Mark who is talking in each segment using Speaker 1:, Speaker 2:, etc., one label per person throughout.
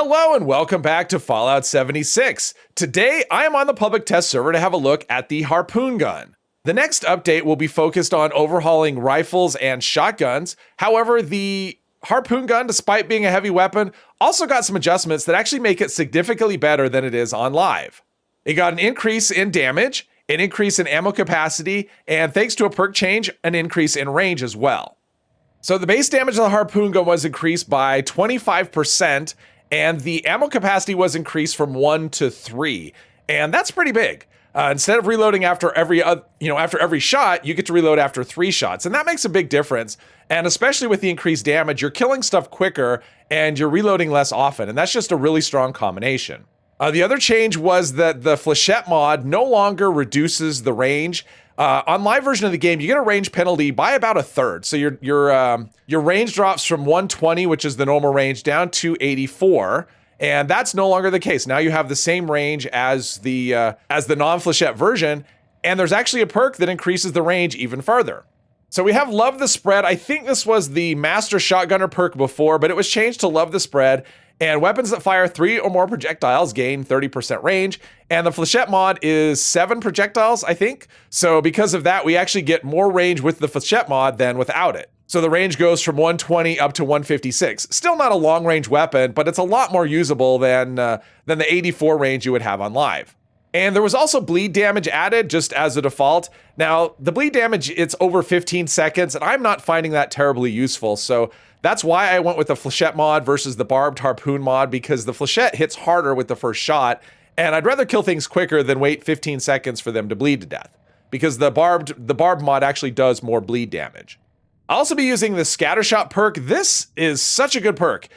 Speaker 1: Hello and welcome back to Fallout 76. Today, I am on the public test server to have a look at the Harpoon Gun. The next update will be focused on overhauling rifles and shotguns. However, the Harpoon Gun, despite being a heavy weapon, also got some adjustments that actually make it significantly better than it is on live. It got an increase in damage, an increase in ammo capacity, and thanks to a perk change, an increase in range as well. So the base damage of the Harpoon Gun was increased by 25%, and the ammo capacity was increased from 1 to 3, and that's pretty big. Instead of reloading after every shot, you get to reload after 3 shots, and that makes a big difference. And especially with the increased damage, you're killing stuff quicker and you're reloading less often, and that's just a really strong combination. The other change was that the Flechette mod no longer reduces the range. On live version of the game, you get a range penalty by about a third. So your range drops from 120, which is the normal range, down to 84, and that's no longer the case. Now you have the same range as the non-Flechette version, and there's actually a perk that increases the range even further. So we have Love the Spread. I think this was the Master Shotgunner perk before, but it was changed to Love the Spread. And weapons that fire 3 or more projectiles gain 30% range. And the Flechette mod is 7 projectiles, I think. So because of that, we actually get more range with the Flechette mod than without it. So the range goes from 120 up to 156. Still not a long range weapon, but it's a lot more usable than the 84 range you would have on live. And there was also bleed damage added just as a default. Now, the bleed damage, it's over 15 seconds, and I'm not finding that terribly useful. So that's why I went with the Flechette mod versus the barbed harpoon mod, because the Flechette hits harder with the first shot, and I'd rather kill things quicker than wait 15 seconds for them to bleed to death, because the barbed mod actually does more bleed damage. I'll also be using the Scattershot perk. This is such a good perk.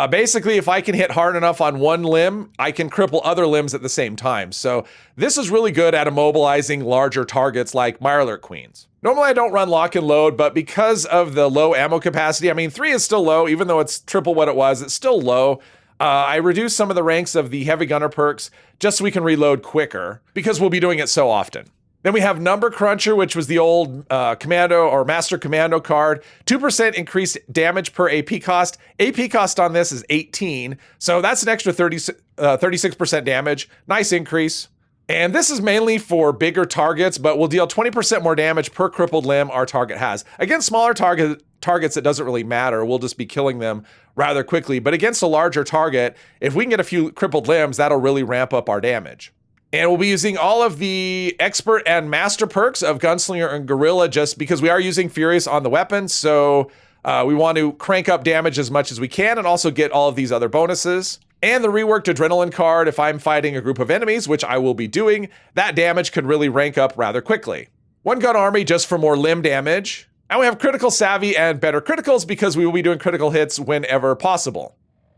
Speaker 1: Basically, if I can hit hard enough on one limb, I can cripple other limbs at the same time. So this is really good at immobilizing larger targets like Mirelurk Queens. Normally I don't run lock and load, but because of the low ammo capacity, I mean 3 is still low, even though it's triple what it was, it's still low. I reduced some of the ranks of the Heavy Gunner perks just so we can reload quicker, because we'll be doing it so often. Then we have Number Cruncher, which was the old Commando or Master Commando card. 2% increased damage per AP cost. AP cost on this is 18, so that's an extra 36% damage. Nice increase. And this is mainly for bigger targets, but will deal 20% more damage per crippled limb our target has. Against smaller targets, it doesn't really matter. We'll just be killing them rather quickly. But against a larger target, if we can get a few crippled limbs, that'll really ramp up our damage. And we'll be using all of the Expert and Master perks of Gunslinger and Gorilla just because we are using Furious on the weapon. So we want to crank up damage as much as we can and also get all of these other bonuses. And the reworked Adrenaline card, if I'm fighting a group of enemies, which I will be doing, that damage could really rank up rather quickly. One Gun Army just for more limb damage. And we have Critical Savvy and better criticals because we will be doing critical hits whenever possible.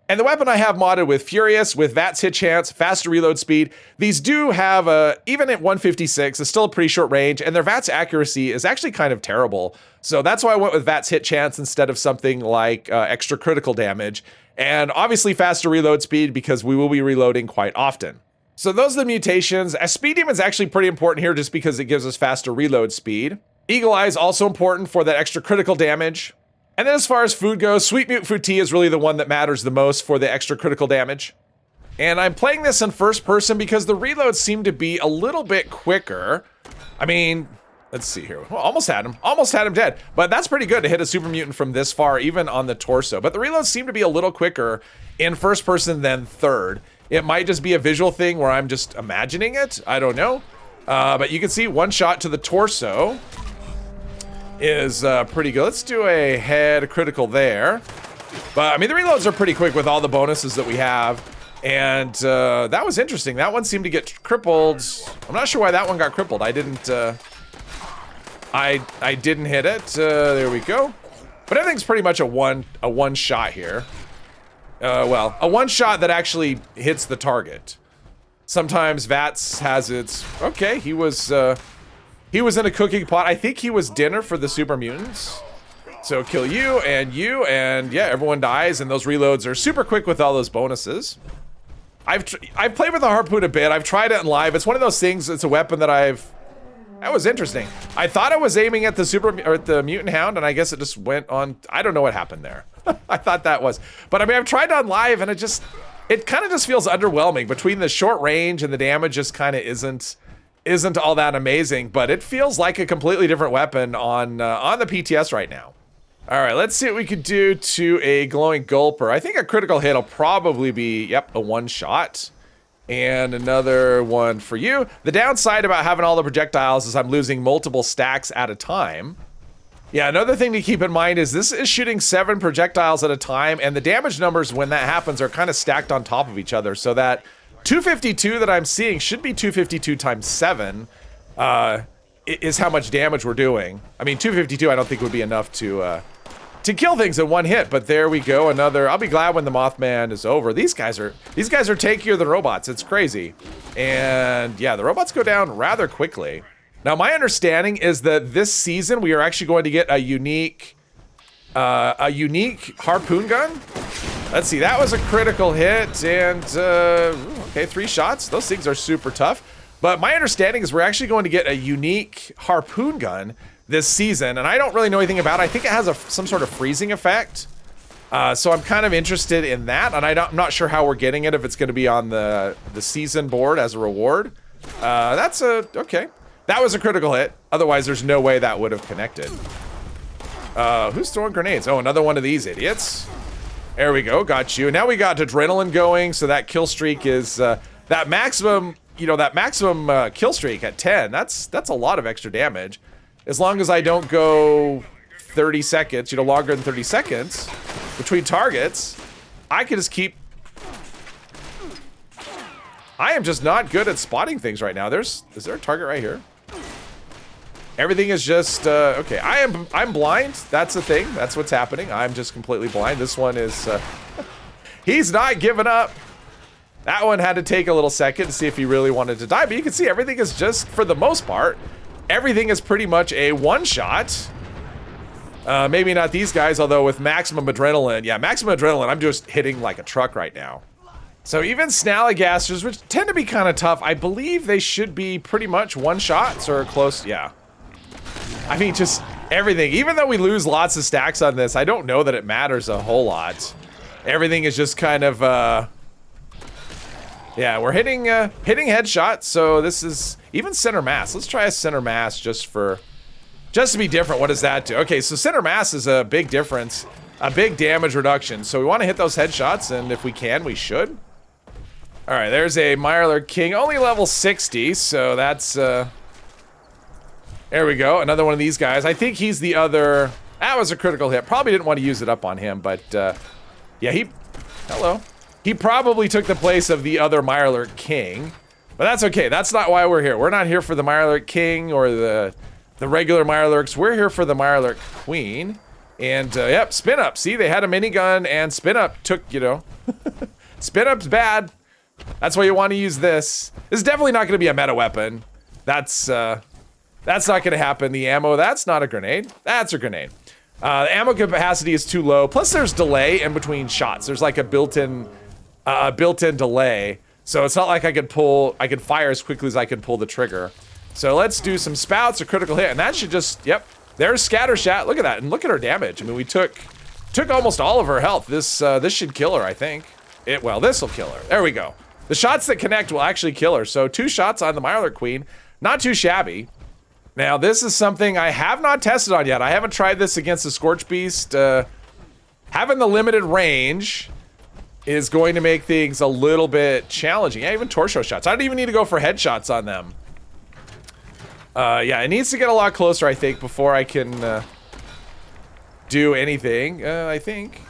Speaker 1: And the weapon I have modded with Furious, with VATS hit chance, faster reload speed. These do have, even at 156, it's still a pretty short range, and their VATS accuracy is actually kind of terrible. So that's why I went with VATS hit chance instead of something like extra critical damage. And obviously faster reload speed because we will be reloading quite often. So those are the mutations. A Speed Demon is actually pretty important here just because it gives us faster reload speed. Eagle Eye is also important for that extra critical damage. And then as far as food goes, Sweet Mutant Fruit Tea is really the one that matters the most for the extra critical damage. And I'm playing this in first person because the reloads seem to be a little bit quicker. I mean, let's see here. Well, almost had him dead. But that's pretty good to hit a super mutant from this far, even on the torso. But the reloads seem to be a little quicker in first person than third. It might just be a visual thing where I'm just imagining it. I don't know. But you can see one shot to the torso is pretty good. Let's do a head critical there. But I mean, the reloads are pretty quick with all the bonuses that we have. And that was interesting. That one seemed to get crippled. I'm not sure why that one got crippled. I didn't I didn't hit it. There we go. But everything's pretty much a one shot here. Well, a one shot that actually hits the target. Sometimes VATS has its, okay, he was in a cooking pot. I think he was dinner for the super mutants. So kill you, and yeah, everyone dies, and those reloads are super quick with all those bonuses. I've played with the Harpoon a bit. I've tried it in live. It's one of those things, it's a weapon that that was interesting. I thought I was aiming at the mutant hound, and I guess it just went on. I don't know what happened there. I thought that was, but I mean, I've tried it on live, and it kind of just feels underwhelming between the short range and the damage just kind of isn't all that amazing, but it feels like a completely different weapon on the PTS right now. All right, let's see what we could do to a glowing gulper. I think a critical hit will probably be, yep, a one shot. And another one for you. The downside about having all the projectiles is I'm losing multiple stacks at a time. Yeah, another thing to keep in mind is this is shooting 7 projectiles at a time, and the damage numbers when that happens are kind of stacked on top of each other. So that 252 that I'm seeing should be 252 times 7 is how much damage we're doing. I mean, 252 I don't think would be enough to kill things in one hit, but there we go. Another. I'll be glad when the Mothman is over. These guys are tankier than robots. It's crazy. And yeah, the robots go down rather quickly. Now, my understanding is that this season we are actually going to get a unique harpoon gun. Let's see, that was a critical hit, and okay, 3 shots. Those things are super tough. But my understanding is we're actually going to get a unique harpoon gun this season, and I don't really know anything about it. I think it has some sort of freezing effect. So I'm kind of interested in that, and I'm not sure how we're getting it, if it's going to be on the season board as a reward. Okay. That was a critical hit. Otherwise, there's no way that would have connected. Who's throwing grenades? Oh, another one of these idiots. There we go, got you. Now we got adrenaline going, so that kill streak is that maximum kill streak at 10. That's a lot of extra damage. As long as I don't go 30 seconds, longer than 30 seconds between targets, I can just keep. I am just not good at spotting things right now. Is there a target right here? Everything is just okay. I'm blind. That's the thing. That's what's happening. I'm just completely blind. This one is he's not giving up. That one had to take a little second to see if he really wanted to die, but you can see everything is just, for the most part, everything is pretty much a one shot. Maybe not these guys, although with maximum adrenaline, yeah, maximum adrenaline, I'm just hitting like a truck right now. So even Snallygasters, which tend to be kind of tough, I believe they should be pretty much one shots or close, yeah. I mean, just everything. Even though we lose lots of stacks on this, I don't know that it matters a whole lot. Everything is just kind of, yeah, we're hitting headshots, so this is, even center mass. Let's try a center mass just to be different. What does that do? Okay, so center mass is a big difference, a big damage reduction. So we want to hit those headshots, and if we can, we should. All right, there's a Mirelurk King, only level 60, so that's, there we go, another one of these guys. I think he's the other, that was a critical hit. Probably didn't want to use it up on him, but, yeah, hello. He probably took the place of the other Mirelurk King, but that's okay. That's not why we're here. We're not here for the Mirelurk King or the regular Mirelurks. We're here for the Mirelurk Queen. And, yep, spin up. See, they had a minigun, and spin up took, spin up's bad. That's why you want to use this. This is definitely not going to be a meta weapon. That's not going to happen. The ammo, that's not a grenade. That's a grenade. The ammo capacity is too low. Plus, there's delay in between shots. There's like a built-in delay. So it's not like I could fire as quickly as I can pull the trigger. So let's do some spouts, a critical hit, and that should just, yep. There's Scattershot. Look at that, and look at her damage. I mean, we took almost all of her health. This should kill her, I think. Well, this will kill her. There we go. The shots that connect will actually kill her. So 2 shots on the Mirelurk Queen. Not too shabby. Now, this is something I have not tested on yet. I haven't tried this against the Scorch Beast. Having the limited range is going to make things a little bit challenging. Yeah, even torso shots. I don't even need to go for headshots on them. Yeah, it needs to get a lot closer, I think, before I can do anything, I think.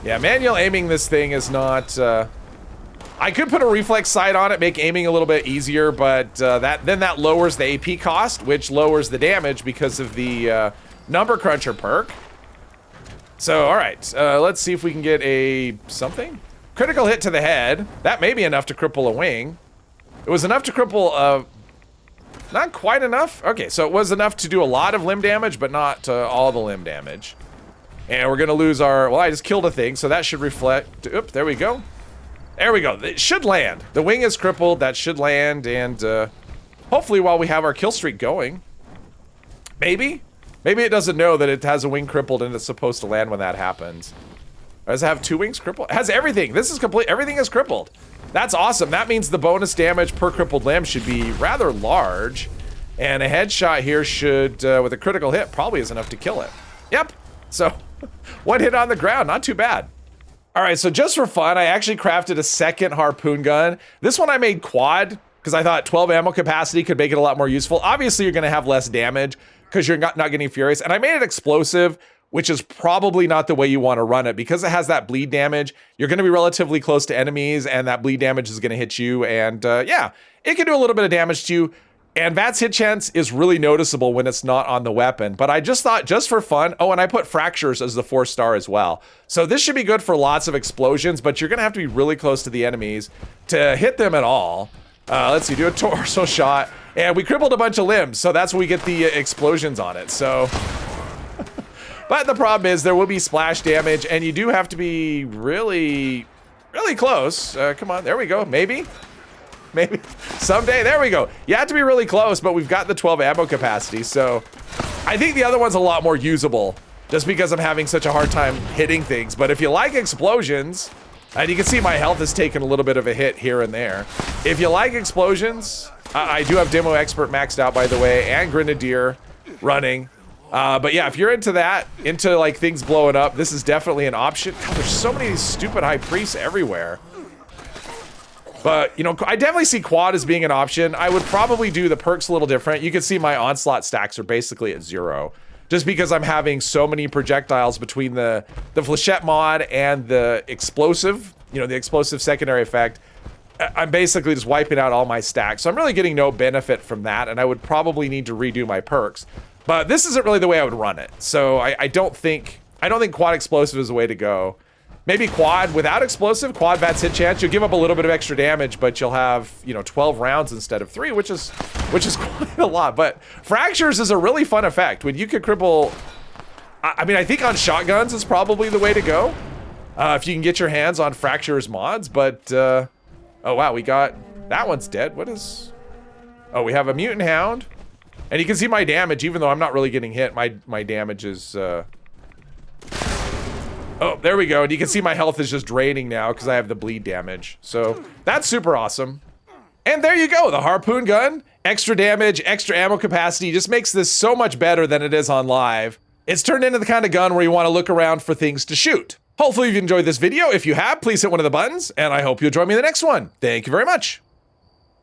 Speaker 1: Yeah, manual aiming this thing is not, I could put a reflex sight on it, make aiming a little bit easier, but then that lowers the AP cost, which lowers the damage because of the number cruncher perk. So, all right, let's see if we can get something. Critical hit to the head. That may be enough to cripple a wing. It was enough to cripple, not quite enough. Okay, so it was enough to do a lot of limb damage, but not all the limb damage. And we're gonna lose well, I just killed a thing, so that should reflect. Oop, there we go. There we go. It should land. The wing is crippled. That should land, and hopefully while we have our kill streak going. Maybe it doesn't know that it has a wing crippled and it's supposed to land when that happens. Does it have 2 wings crippled? It has everything. This is complete. Everything is crippled. That's awesome. That means the bonus damage per crippled limb should be rather large. And a headshot here should, with a critical hit, probably is enough to kill it. Yep. So 1 hit on the ground. Not too bad. All right, so just for fun, I actually crafted a second harpoon gun. This one I made quad because I thought 12 ammo capacity could make it a lot more useful. Obviously, you're going to have less damage because you're not getting furious. And I made it explosive, which is probably not the way you want to run it because it has that bleed damage. You're going to be relatively close to enemies and that bleed damage is going to hit you. And yeah, it can do a little bit of damage to you. And VAT's hit chance is really noticeable when it's not on the weapon. But I just thought, just for fun, oh, and I put fractures as the 4-star as well. So this should be good for lots of explosions, but you're gonna have to be really close to the enemies to hit them at all. Let's see, do a torso shot. And we crippled a bunch of limbs, so that's when we get the explosions on it, so. But the problem is there will be splash damage, and you do have to be really, really close. Come on, there we go, maybe someday. There we go. You have to be really close, but we've got the 12 ammo capacity, so I think the other one's a lot more usable just because I'm having such a hard time hitting things. But if you like explosions, and you can see my health has taken a little bit of a hit here and there. If you like explosions, I do have Demo Expert maxed out, by the way, and Grenadier running. But yeah, if you're into that, into like things blowing up, this is definitely an option. God, there's so many stupid high priests everywhere. But, you know, I definitely see quad as being an option. I would probably do the perks a little different. You can see my onslaught stacks are basically at 0. Just because I'm having so many projectiles between the flechette mod and the explosive, you know, the explosive secondary effect. I'm basically just wiping out all my stacks. So I'm really getting no benefit from that. And I would probably need to redo my perks. But this isn't really the way I would run it. So I don't think quad explosive is the way to go. Maybe quad without explosive, quad VAT's hit chance. You'll give up a little bit of extra damage, but you'll have, you know, 12 rounds instead of 3, which is quite a lot. But fractures is a really fun effect when you could cripple. I mean, I think on shotguns is probably the way to go if you can get your hands on fractures mods. But oh wow, we got that one's dead. What is? Oh, we have a mutant hound, and you can see my damage. Even though I'm not really getting hit, my damage is. Oh, there we go. And you can see my health is just draining now because I have the bleed damage. So that's super awesome. And there you go. The Harpoon Gun, extra damage, extra ammo capacity, just makes this so much better than it is on live. It's turned into the kind of gun where you want to look around for things to shoot. Hopefully you've enjoyed this video. If you have, please hit one of the buttons, and I hope you'll join me in the next one. Thank you very much.